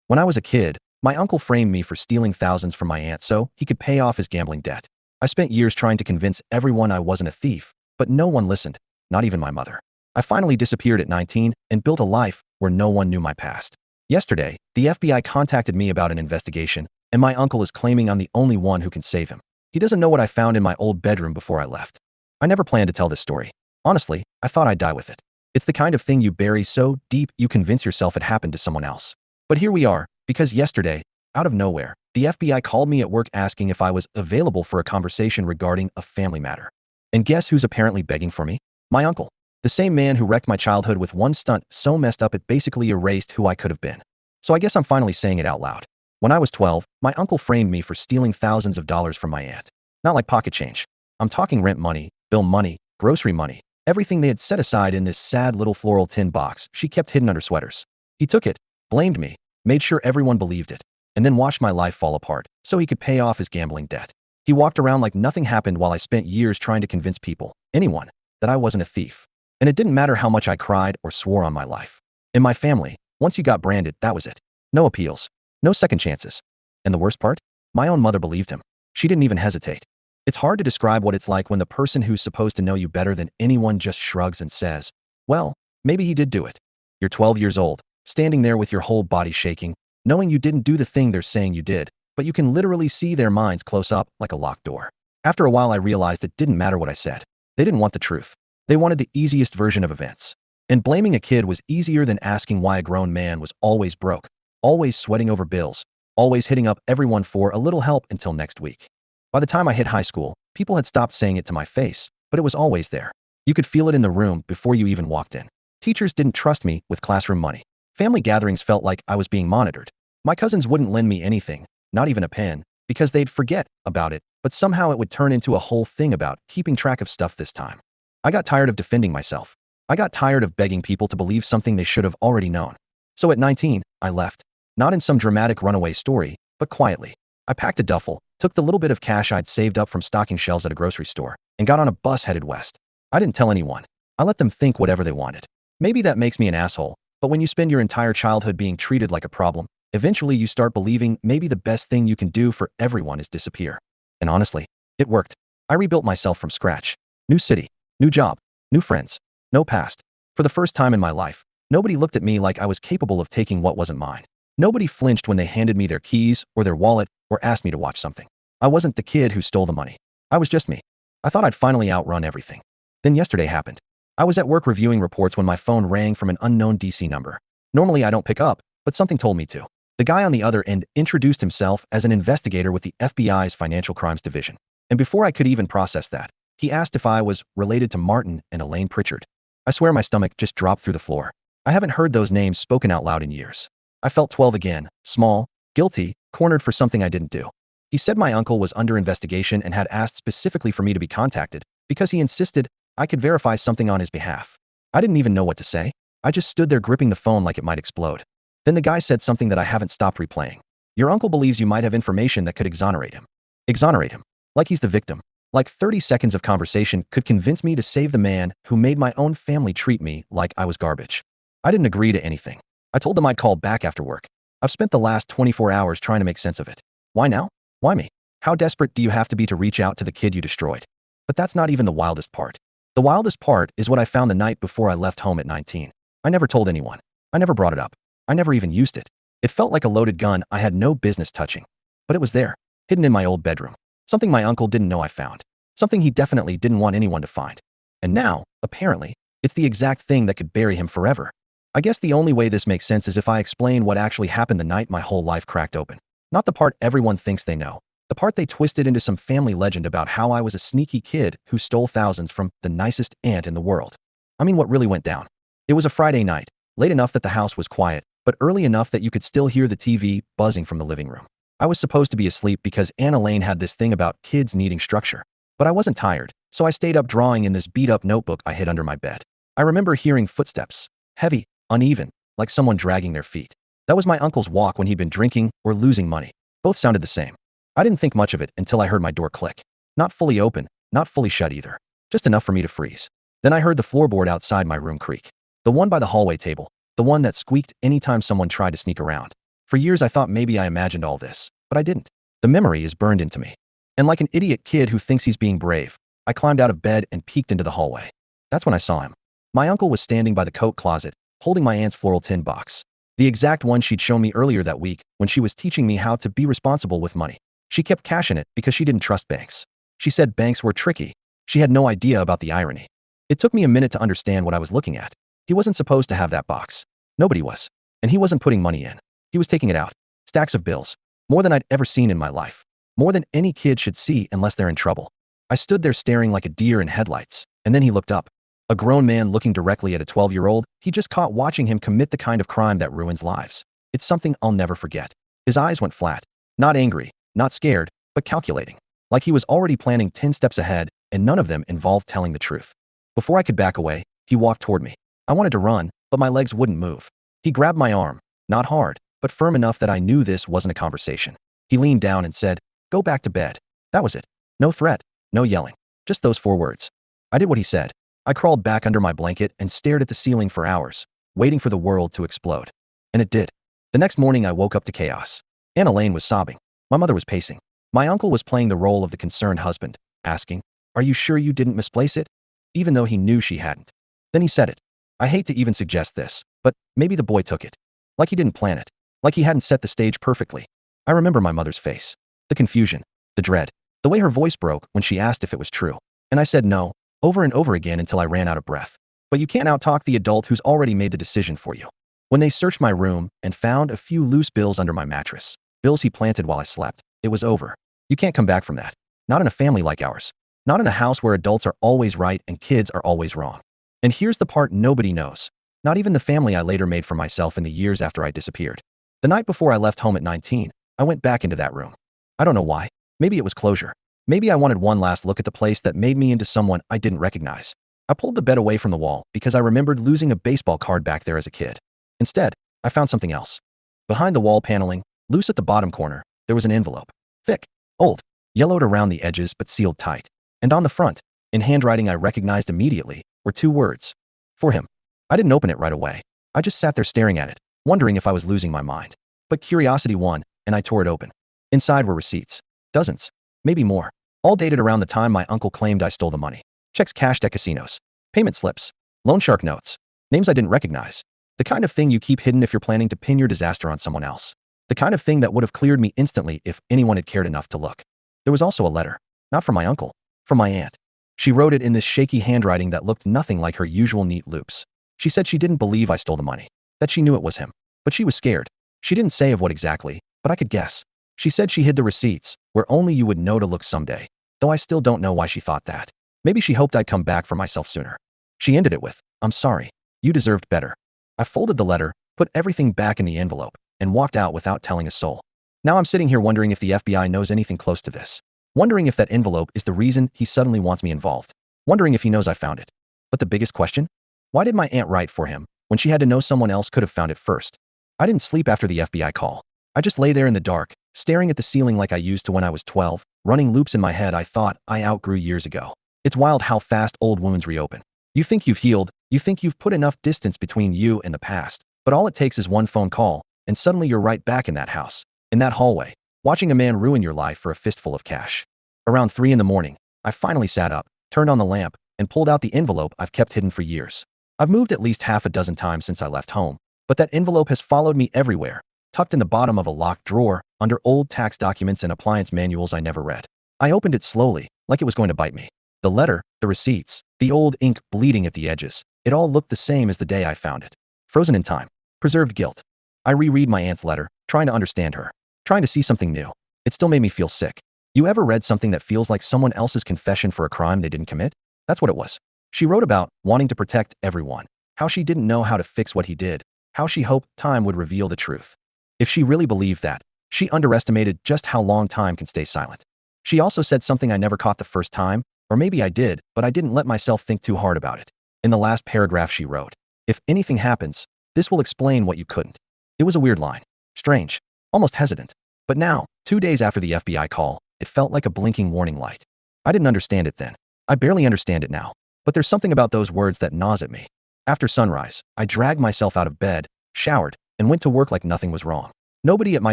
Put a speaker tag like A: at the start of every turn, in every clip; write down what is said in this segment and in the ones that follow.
A: When I was a kid, my uncle framed me for stealing thousands from my aunt so he could pay off his gambling debt. I spent years trying to convince everyone I wasn't a thief, but no one listened, not even my mother. I finally disappeared at 19 and built a life where no one knew my past. Yesterday, the FBI contacted me about an investigation, and my uncle is claiming I'm the only one who can save him. He doesn't know what I found in my old bedroom before I left. I never planned to tell this story. Honestly, I thought I'd die with it. It's the kind of thing you bury so deep you convince yourself it happened to someone else. But here we are, because yesterday, out of nowhere, the FBI called me at work asking if I was available for a conversation regarding a family matter. And guess who's apparently begging for me? My uncle. The same man who wrecked my childhood with one stunt so messed up it basically erased who I could have been. So I guess I'm finally saying it out loud. When I was 12, my uncle framed me for stealing thousands of dollars from my aunt. Not like pocket change. I'm talking rent money, bill money, grocery money, everything they had set aside in this sad little floral tin box she kept hidden under sweaters. He took it, blamed me, made sure everyone believed it, and then watched my life fall apart so he could pay off his gambling debt. He walked around like nothing happened while I spent years trying to convince people, anyone, that I wasn't a thief. And it didn't matter how much I cried or swore on my life. In my family, once you got branded, that was it. No appeals, no second chances. And the worst part? My own mother believed him. She didn't even hesitate. It's hard to describe what it's like when the person who's supposed to know you better than anyone just shrugs and says, well, maybe he did do it. You're 12 years old, standing there with your whole body shaking, knowing you didn't do the thing they're saying you did, but you can literally see their minds close up like a locked door. After a while, I realized it didn't matter what I said. They didn't want the truth. They wanted the easiest version of events. And blaming a kid was easier than asking why a grown man was always broke, always sweating over bills, always hitting up everyone for a little help until next week. By the time I hit high school, people had stopped saying it to my face, but it was always there. You could feel it in the room before you even walked in. Teachers didn't trust me with classroom money. Family gatherings felt like I was being monitored. My cousins wouldn't lend me anything, not even a pen, because they'd forget about it, but somehow it would turn into a whole thing about keeping track of stuff this time. I got tired of defending myself. I got tired of begging people to believe something they should have already known. So at 19, I left. Not in some dramatic runaway story, but quietly. I packed a duffel, took the little bit of cash I'd saved up from stocking shelves at a grocery store, and got on a bus headed west. I didn't tell anyone. I let them think whatever they wanted. Maybe that makes me an asshole, but when you spend your entire childhood being treated like a problem, eventually you start believing maybe the best thing you can do for everyone is disappear. And honestly, it worked. I rebuilt myself from scratch. New city, new job, new friends, no past. For the first time in my life, nobody looked at me like I was capable of taking what wasn't mine. Nobody flinched when they handed me their keys or their wallet or asked me to watch something. I wasn't the kid who stole the money. I was just me. I thought I'd finally outrun everything. Then yesterday happened. I was at work reviewing reports when my phone rang from an unknown DC number. Normally I don't pick up, but something told me to. The guy on the other end introduced himself as an investigator with the FBI's Financial Crimes Division. And before I could even process that, he asked if I was related to Martin and Elaine Pritchard. I swear my stomach just dropped through the floor. I haven't heard those names spoken out loud in years. I felt 12 again, small, guilty, cornered for something I didn't do. He said my uncle was under investigation and had asked specifically for me to be contacted because he insisted I could verify something on his behalf. I didn't even know what to say. I just stood there gripping the phone like it might explode. Then the guy said something that I haven't stopped replaying. Your uncle believes you might have information that could exonerate him. Exonerate him. Like he's the victim. Like 30 seconds of conversation could convince me to save the man who made my own family treat me like I was garbage. I didn't agree to anything. I told them I'd call back after work. I've spent the last 24 hours trying to make sense of it. Why now? Why me? How desperate do you have to be to reach out to the kid you destroyed? But that's not even the wildest part. The wildest part is what I found the night before I left home at 19. I never told anyone. I never brought it up. I never even used it. It felt like a loaded gun I had no business touching. But it was there, hidden in my old bedroom. Something my uncle didn't know I found. Something he definitely didn't want anyone to find. And now, apparently, it's the exact thing that could bury him forever. I guess the only way this makes sense is if I explain what actually happened the night my whole life cracked open. Not the part everyone thinks they know. The part they twisted into some family legend about how I was a sneaky kid who stole thousands from the nicest aunt in the world. I mean, what really went down? It was a Friday night, late enough that the house was quiet, but early enough that you could still hear the TV buzzing from the living room. I was supposed to be asleep because Aunt Elaine had this thing about kids needing structure. But I wasn't tired, so I stayed up drawing in this beat-up notebook I hid under my bed. I remember hearing footsteps, heavy, uneven, like someone dragging their feet. That was my uncle's walk when he'd been drinking or losing money. Both sounded the same. I didn't think much of it until I heard my door click. Not fully open, not fully shut either. Just enough for me to freeze. Then I heard the floorboard outside my room creak. The one by the hallway table. The one that squeaked anytime someone tried to sneak around. For years I thought maybe I imagined all this, but I didn't. The memory is burned into me. And like an idiot kid who thinks he's being brave, I climbed out of bed and peeked into the hallway. That's when I saw him. My uncle was standing by the coat closet, holding my aunt's floral tin box. The exact one she'd shown me earlier that week when she was teaching me how to be responsible with money. She kept cash in it because she didn't trust banks. She said banks were tricky. She had no idea about the irony. It took me a minute to understand what I was looking at. He wasn't supposed to have that box. Nobody was. And he wasn't putting money in. He was taking it out. Stacks of bills. More than I'd ever seen in my life. More than any kid should see unless they're in trouble. I stood there staring like a deer in headlights, and then he looked up. A grown man looking directly at a 12-year-old he just caught watching him commit the kind of crime that ruins lives. It's something I'll never forget. His eyes went flat. Not angry, not scared, but calculating. Like he was already planning 10 steps ahead, and none of them involved telling the truth. Before I could back away, he walked toward me. I wanted to run, but my legs wouldn't move. He grabbed my arm, not hard, but firm enough that I knew this wasn't a conversation. He leaned down and said, "Go back to bed." That was it. No threat, no yelling. Just those 4 words. I did what he said. I crawled back under my blanket and stared at the ceiling for hours, waiting for the world to explode. And it did. The next morning I woke up to chaos. Aunt Elaine was sobbing. My mother was pacing. My uncle was playing the role of the concerned husband, asking, "Are you sure you didn't misplace it?" Even though he knew she hadn't. Then he said it. I hate to even suggest this, but maybe the boy took it. Like he didn't plan it. Like he hadn't set the stage perfectly. I remember my mother's face. The confusion. The dread. The way her voice broke when she asked if it was true. And I said no, over and over again until I ran out of breath. But you can't outtalk the adult who's already made the decision for you. When they searched my room and found a few loose bills under my mattress, bills he planted while I slept, it was over. You can't come back from that. Not in a family like ours. Not in a house where adults are always right and kids are always wrong. And here's the part nobody knows. Not even the family I later made for myself in the years after I disappeared. The night before I left home at 19, I went back into that room. I don't know why. Maybe it was closure. Maybe I wanted one last look at the place that made me into someone I didn't recognize. I pulled the bed away from the wall because I remembered losing a baseball card back there as a kid. Instead, I found something else. Behind the wall paneling, loose at the bottom corner, there was an envelope. Thick, old, yellowed around the edges but sealed tight. And on the front, in handwriting I recognized immediately, were 2 words. For him. I didn't open it right away. I just sat there staring at it, wondering if I was losing my mind. But curiosity won, and I tore it open. Inside were receipts. Dozens. Maybe more. All dated around the time my uncle claimed I stole the money. Checks cashed at casinos. Payment slips. Loan shark notes. Names I didn't recognize. The kind of thing you keep hidden if you're planning to pin your disaster on someone else. The kind of thing that would have cleared me instantly if anyone had cared enough to look. There was also a letter. Not from my uncle. From my aunt. She wrote it in this shaky handwriting that looked nothing like her usual neat loops. She said she didn't believe I stole the money. That she knew it was him. But she was scared. She didn't say of what exactly, but I could guess. She said she hid the receipts, where only you would know to look someday. Though I still don't know why she thought that. Maybe she hoped I'd come back for myself sooner. She ended it with, "I'm sorry. You deserved better." I folded the letter, put everything back in the envelope, and walked out without telling a soul. Now I'm sitting here wondering if the FBI knows anything close to this. Wondering if that envelope is the reason he suddenly wants me involved. Wondering if he knows I found it. But the biggest question? Why did my aunt write for him when she had to know someone else could have found it first? I didn't sleep after the FBI call. I just lay there in the dark, staring at the ceiling like I used to when I was 12, running loops in my head I thought I outgrew years ago. It's wild how fast old wounds reopen. You think you've healed, you think you've put enough distance between you and the past, but all it takes is one phone call, and suddenly you're right back in that house, in that hallway, watching a man ruin your life for a fistful of cash. Around 3 in the morning, I finally sat up, turned on the lamp, and pulled out the envelope I've kept hidden for years. I've moved at least half a dozen times since I left home, but that envelope has followed me everywhere, tucked in the bottom of a locked drawer, under old tax documents and appliance manuals I never read. I opened it slowly, like it was going to bite me. The letter, the receipts, the old ink bleeding at the edges, it all looked the same as the day I found it. Frozen in time. Preserved guilt. I reread my aunt's letter, trying to understand her, trying to see something new. It still made me feel sick. You ever read something that feels like someone else's confession for a crime they didn't commit? That's what it was. She wrote about wanting to protect everyone, how she didn't know how to fix what he did, how she hoped time would reveal the truth. If she really believed that, she underestimated just how long time can stay silent. She also said something I never caught the first time, or maybe I did, but I didn't let myself think too hard about it. In the last paragraph she wrote, "If anything happens, this will explain what you couldn't." It was a weird line. Strange. Almost hesitant. But now, 2 days after the FBI call, it felt like a blinking warning light. I didn't understand it then. I barely understand it now. But there's something about those words that gnaws at me. After sunrise, I dragged myself out of bed, showered, and went to work like nothing was wrong. Nobody at my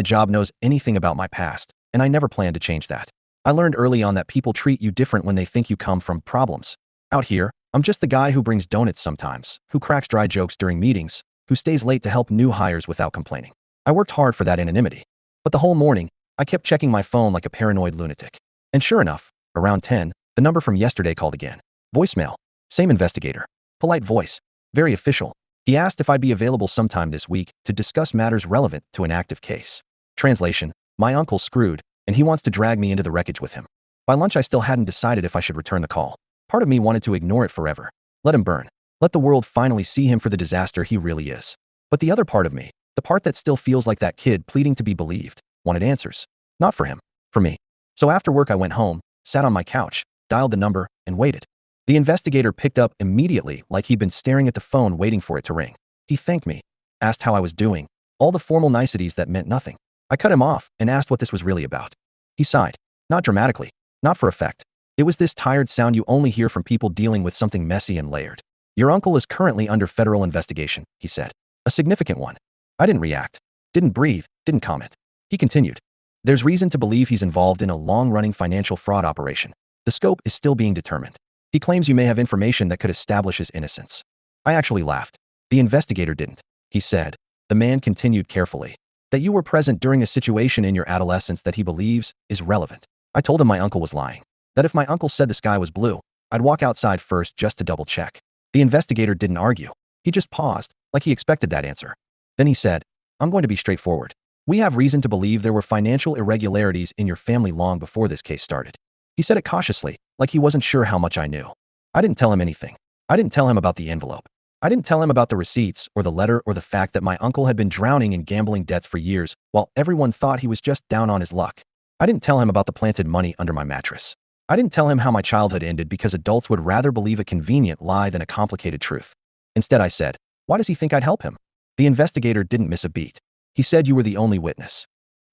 A: job knows anything about my past, and I never planned to change that. I learned early on that people treat you different when they think you come from problems. Out here, I'm just the guy who brings donuts sometimes, who cracks dry jokes during meetings, who stays late to help new hires without complaining. I worked hard for that anonymity. But the whole morning, I kept checking my phone like a paranoid lunatic. And sure enough, around 10, the number from yesterday called again. Voicemail. Same investigator. Polite voice. Very official. He asked if I'd be available sometime this week to discuss matters relevant to an active case. Translation. My uncle's screwed, and he wants to drag me into the wreckage with him. By lunch, I still hadn't decided if I should return the call. Part of me wanted to ignore it forever. Let him burn. Let the world finally see him for the disaster he really is. But the other part of me, the part that still feels like that kid pleading to be believed, wanted answers. Not for him. For me. So after work I went home, sat on my couch, dialed the number, and waited. The investigator picked up immediately like he'd been staring at the phone waiting for it to ring. He thanked me, asked how I was doing, all the formal niceties that meant nothing. I cut him off and asked what this was really about. He sighed. Not dramatically. Not for effect. It was this tired sound you only hear from people dealing with something messy and layered. Your uncle is currently under federal investigation, he said. A significant one. I didn't react. Didn't breathe. Didn't comment. He continued. There's reason to believe he's involved in a long-running financial fraud operation. The scope is still being determined. He claims you may have information that could establish his innocence. I actually laughed. The investigator didn't. He said. The man continued carefully. That you were present during a situation in your adolescence that he believes is relevant. I told him my uncle was lying. That if my uncle said the sky was blue, I'd walk outside first just to double check. The investigator didn't argue. He just paused, like he expected that answer. Then he said, I'm going to be straightforward. We have reason to believe there were financial irregularities in your family long before this case started. He said it cautiously, like he wasn't sure how much I knew. I didn't tell him anything. I didn't tell him about the envelope. I didn't tell him about the receipts or the letter or the fact that my uncle had been drowning in gambling debts for years while everyone thought he was just down on his luck. I didn't tell him about the planted money under my mattress. I didn't tell him how my childhood ended because adults would rather believe a convenient lie than a complicated truth. Instead, I said, why does he think I'd help him? The investigator didn't miss a beat. He said you were the only witness.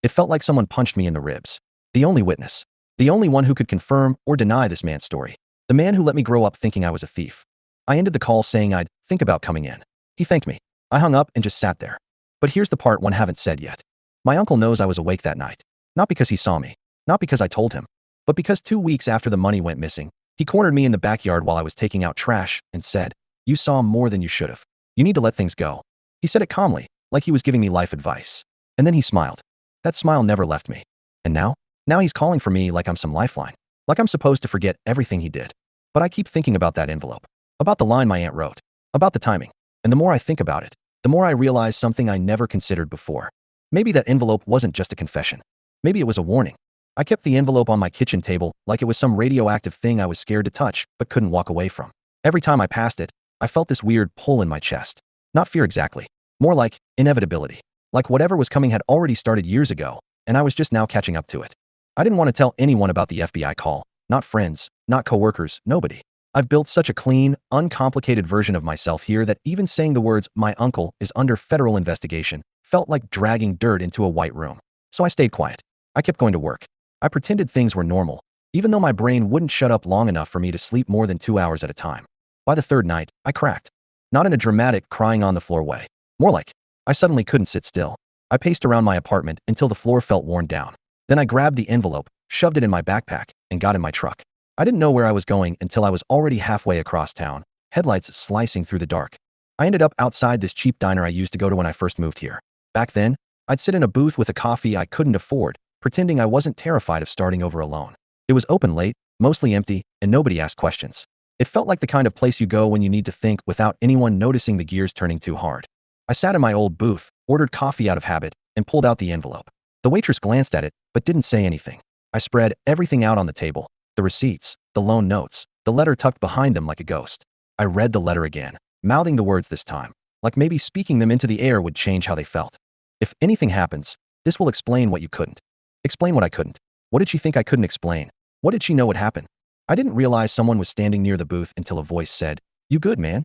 A: It felt like someone punched me in the ribs. The only witness. The only one who could confirm or deny this man's story. The man who let me grow up thinking I was a thief. I ended the call saying I'd think about coming in. He thanked me. I hung up and just sat there. But here's the part one haven't said yet. My uncle knows I was awake that night. Not because he saw me. Not because I told him. But because 2 weeks after the money went missing, he cornered me in the backyard while I was taking out trash and said, you saw more than you should have. You need to let things go. He said it calmly, like he was giving me life advice. And then he smiled. That smile never left me. And now? Now he's calling for me like I'm some lifeline. Like I'm supposed to forget everything he did. But I keep thinking about that envelope. About the line my aunt wrote. About the timing. And the more I think about it, the more I realize something I never considered before. Maybe that envelope wasn't just a confession. Maybe it was a warning. I kept the envelope on my kitchen table like it was some radioactive thing I was scared to touch but couldn't walk away from. Every time I passed it, I felt this weird pull in my chest. Not fear exactly. More like inevitability. Like whatever was coming had already started years ago, and I was just now catching up to it. I didn't want to tell anyone about the FBI call. Not friends, not coworkers, nobody. I've built such a clean, uncomplicated version of myself here that even saying the words, my uncle is under federal investigation, felt like dragging dirt into a white room. So I stayed quiet. I kept going to work. I pretended things were normal, even though my brain wouldn't shut up long enough for me to sleep more than 2 hours at a time. By the third night, I cracked. Not in a dramatic crying on the floor way. More like, I suddenly couldn't sit still. I paced around my apartment until the floor felt worn down. Then I grabbed the envelope, shoved it in my backpack, and got in my truck. I didn't know where I was going until I was already halfway across town, headlights slicing through the dark. I ended up outside this cheap diner I used to go to when I first moved here. Back then, I'd sit in a booth with a coffee I couldn't afford, pretending I wasn't terrified of starting over alone. It was open late, mostly empty, and nobody asked questions. It felt like the kind of place you go when you need to think without anyone noticing the gears turning too hard. I sat in my old booth, ordered coffee out of habit, and pulled out the envelope. The waitress glanced at it, but didn't say anything. I spread everything out on the table. The receipts, the loan notes, the letter tucked behind them like a ghost. I read the letter again, mouthing the words this time, like maybe speaking them into the air would change how they felt. If anything happens, this will explain what you couldn't. Explain what I couldn't. What did she think I couldn't explain? What did she know would happen? I didn't realize someone was standing near the booth until a voice said, "You good, man?"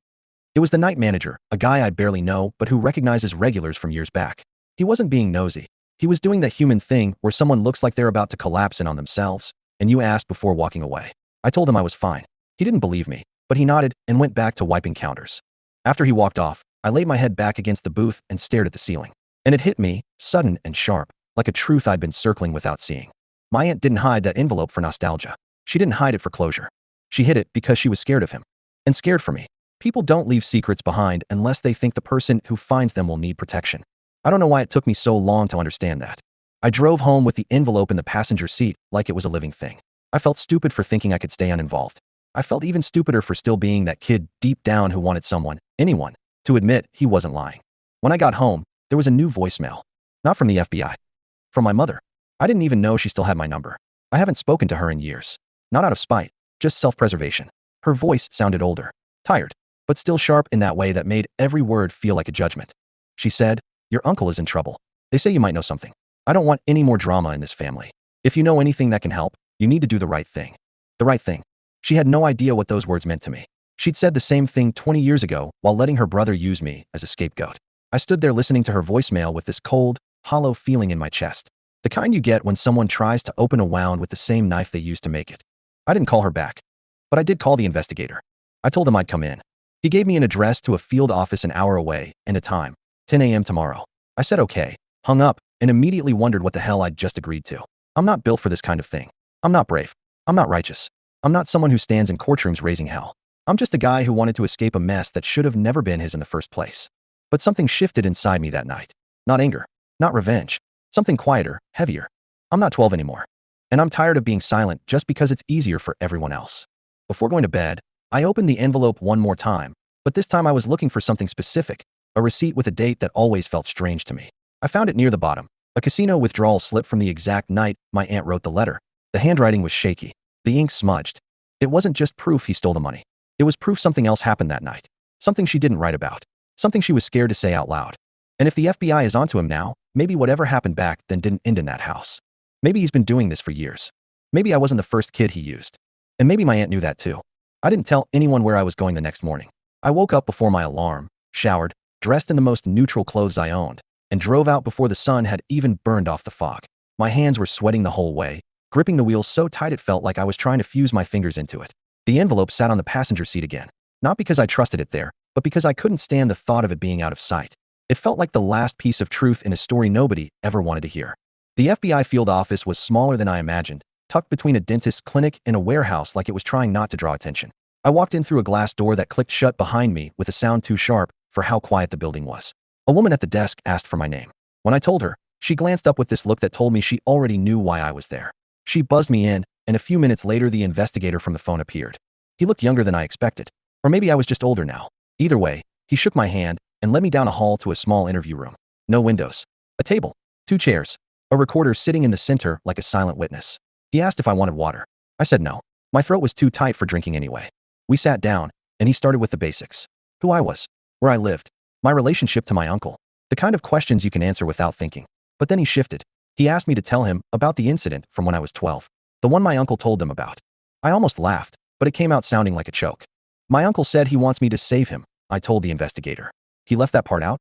A: It was the night manager, a guy I barely know but who recognizes regulars from years back. He wasn't being nosy. He was doing that human thing where someone looks like they're about to collapse in on themselves, and you asked before walking away. I told him I was fine. He didn't believe me, but he nodded and went back to wiping counters. After he walked off, I laid my head back against the booth and stared at the ceiling. And it hit me, sudden and sharp, like a truth I'd been circling without seeing. My aunt didn't hide that envelope for nostalgia. She didn't hide it for closure. She hid it because she was scared of him. And scared for me. People don't leave secrets behind unless they think the person who finds them will need protection. I don't know why it took me so long to understand that. I drove home with the envelope in the passenger seat like it was a living thing. I felt stupid for thinking I could stay uninvolved. I felt even stupider for still being that kid deep down who wanted someone, anyone, to admit he wasn't lying. When I got home, there was a new voicemail. Not from the FBI. From my mother. I didn't even know she still had my number. I haven't spoken to her in years. Not out of spite, just self-preservation. Her voice sounded older, tired, but still sharp in that way that made every word feel like a judgment. She said, "Your uncle is in trouble. They say you might know something. I don't want any more drama in this family. If you know anything that can help, you need to do the right thing." The right thing. She had no idea what those words meant to me. She'd said the same thing 20 years ago while letting her brother use me as a scapegoat. I stood there listening to her voicemail with this cold, hollow feeling in my chest. The kind you get when someone tries to open a wound with the same knife they used to make it. I didn't call her back. But I did call the investigator. I told him I'd come in. He gave me an address to a field office an hour away and a time, 10 a.m. tomorrow. I said okay, hung up, and immediately wondered what the hell I'd just agreed to. I'm not built for this kind of thing. I'm not brave. I'm not righteous. I'm not someone who stands in courtrooms raising hell. I'm just a guy who wanted to escape a mess that should have never been his in the first place. But something shifted inside me that night. Not anger. Not revenge. Something quieter, heavier. I'm not 12 anymore. And I'm tired of being silent just because it's easier for everyone else. Before going to bed, I opened the envelope one more time, but this time I was looking for something specific, a receipt with a date that always felt strange to me. I found it near the bottom, a casino withdrawal slip from the exact night my aunt wrote the letter. The handwriting was shaky, the ink smudged. It wasn't just proof he stole the money. It was proof something else happened that night. Something she didn't write about. Something she was scared to say out loud. And if the FBI is onto him now, maybe whatever happened back then didn't end in that house. Maybe he's been doing this for years. Maybe I wasn't the first kid he used. And maybe my aunt knew that too. I didn't tell anyone where I was going the next morning. I woke up before my alarm, showered, dressed in the most neutral clothes I owned, and drove out before the sun had even burned off the fog. My hands were sweating the whole way, gripping the wheel so tight it felt like I was trying to fuse my fingers into it. The envelope sat on the passenger seat again. Not because I trusted it there, but because I couldn't stand the thought of it being out of sight. It felt like the last piece of truth in a story nobody ever wanted to hear. The FBI field office was smaller than I imagined, tucked between a dentist's clinic and a warehouse like it was trying not to draw attention. I walked in through a glass door that clicked shut behind me with a sound too sharp for how quiet the building was. A woman at the desk asked for my name. When I told her, she glanced up with this look that told me she already knew why I was there. She buzzed me in, and a few minutes later the investigator from the phone appeared. He looked younger than I expected. Or maybe I was just older now. Either way, he shook my hand and led me down a hall to a small interview room. No windows. A table. 2 chairs. A recorder sitting in the center like a silent witness. He asked if I wanted water. I said no. My throat was too tight for drinking anyway. We sat down, and he started with the basics. Who I was. Where I lived. My relationship to my uncle. The kind of questions you can answer without thinking. But then he shifted. He asked me to tell him about the incident from when I was 12. The one my uncle told them about. I almost laughed, but it came out sounding like a choke. My uncle said he wants me to save him, I told the investigator. He left that part out?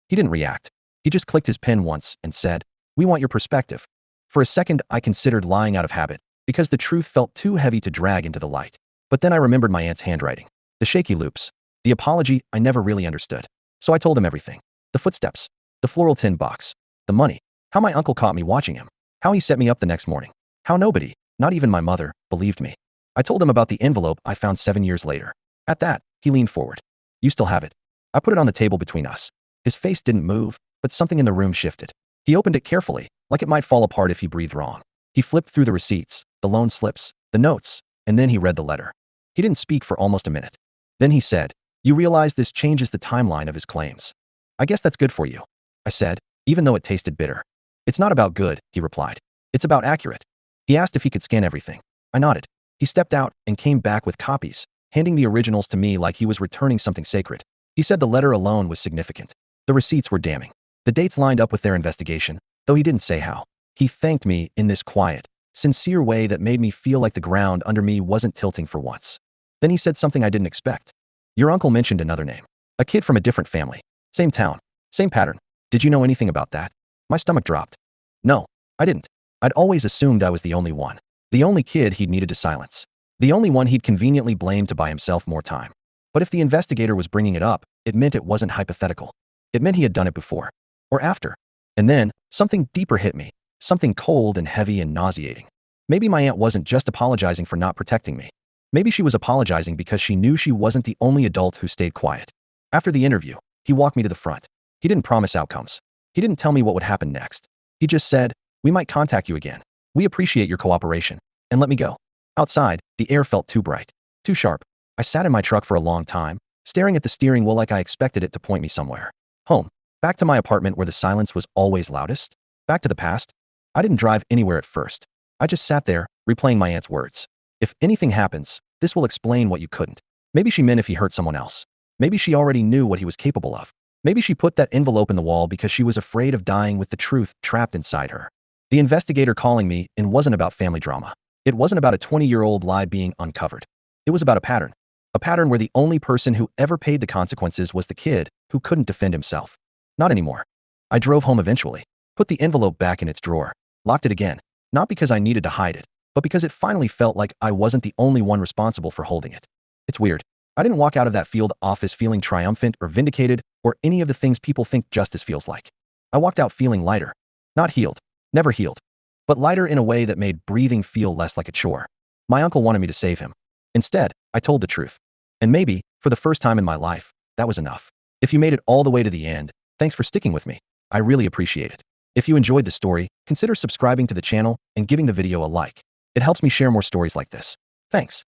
A: He didn't react. He just clicked his pen once and said, "We want your perspective." For a second, I considered lying out of habit, because the truth felt too heavy to drag into the light. But then I remembered my aunt's handwriting. The shaky loops. The apology I never really understood. So I told him everything. The footsteps. The floral tin box. The money. How my uncle caught me watching him. How he set me up the next morning. How nobody, not even my mother, believed me. I told him about the envelope I found 7 years later. At that, he leaned forward. "You still have it." I put it on the table between us. His face didn't move, but something in the room shifted. He opened it carefully, like it might fall apart if he breathed wrong. He flipped through the receipts, the loan slips, the notes, and then he read the letter. He didn't speak for almost a minute. Then he said, "You realize this changes the timeline of his claims. I guess that's good for you," I said, even though it tasted bitter. "It's not about good," he replied. "It's about accurate." He asked if he could scan everything. I nodded. He stepped out and came back with copies, handing the originals to me like he was returning something sacred. He said the letter alone was significant. The receipts were damning. The dates lined up with their investigation, though he didn't say how. He thanked me in this quiet, sincere way that made me feel like the ground under me wasn't tilting for once. Then he said something I didn't expect. "Your uncle mentioned another name. A kid from a different family. Same town. Same pattern. Did you know anything about that?" My stomach dropped. No, I didn't. I'd always assumed I was the only one. The only kid he'd needed to silence. The only one he'd conveniently blamed to buy himself more time. But if the investigator was bringing it up, it meant it wasn't hypothetical. It meant he had done it before. Or after. And then, something deeper hit me. Something cold and heavy and nauseating. Maybe my aunt wasn't just apologizing for not protecting me. Maybe she was apologizing because she knew she wasn't the only adult who stayed quiet. After the interview, he walked me to the front. He didn't promise outcomes. He didn't tell me what would happen next. He just said, "We might contact you again. We appreciate your cooperation." And let me go. Outside, the air felt too bright, too sharp. I sat in my truck for a long time, staring at the steering wheel like I expected it to point me somewhere. Home. Back to my apartment where the silence was always loudest. Back to the past. I didn't drive anywhere at first. I just sat there, replaying my aunt's words. If anything happens, this will explain what you couldn't. Maybe she meant if he hurt someone else. Maybe she already knew what he was capable of. Maybe she put that envelope in the wall because she was afraid of dying with the truth trapped inside her. The investigator calling me and wasn't about family drama. It wasn't about a 20-year-old lie being uncovered. It was about a pattern. A pattern where the only person who ever paid the consequences was the kid who couldn't defend himself. Not anymore. I drove home eventually, put the envelope back in its drawer, locked it again, not because I needed to hide it, but because it finally felt like I wasn't the only one responsible for holding it. It's weird. I didn't walk out of that field office feeling triumphant or vindicated or any of the things people think justice feels like. I walked out feeling lighter. Not healed. Never healed. But lighter in a way that made breathing feel less like a chore. My uncle wanted me to save him. Instead, I told the truth. And maybe, for the first time in my life, that was enough. If you made it all the way to the end, thanks for sticking with me. I really appreciate it. If you enjoyed the story, consider subscribing to the channel and giving the video a like. It helps me share more stories like this. Thanks.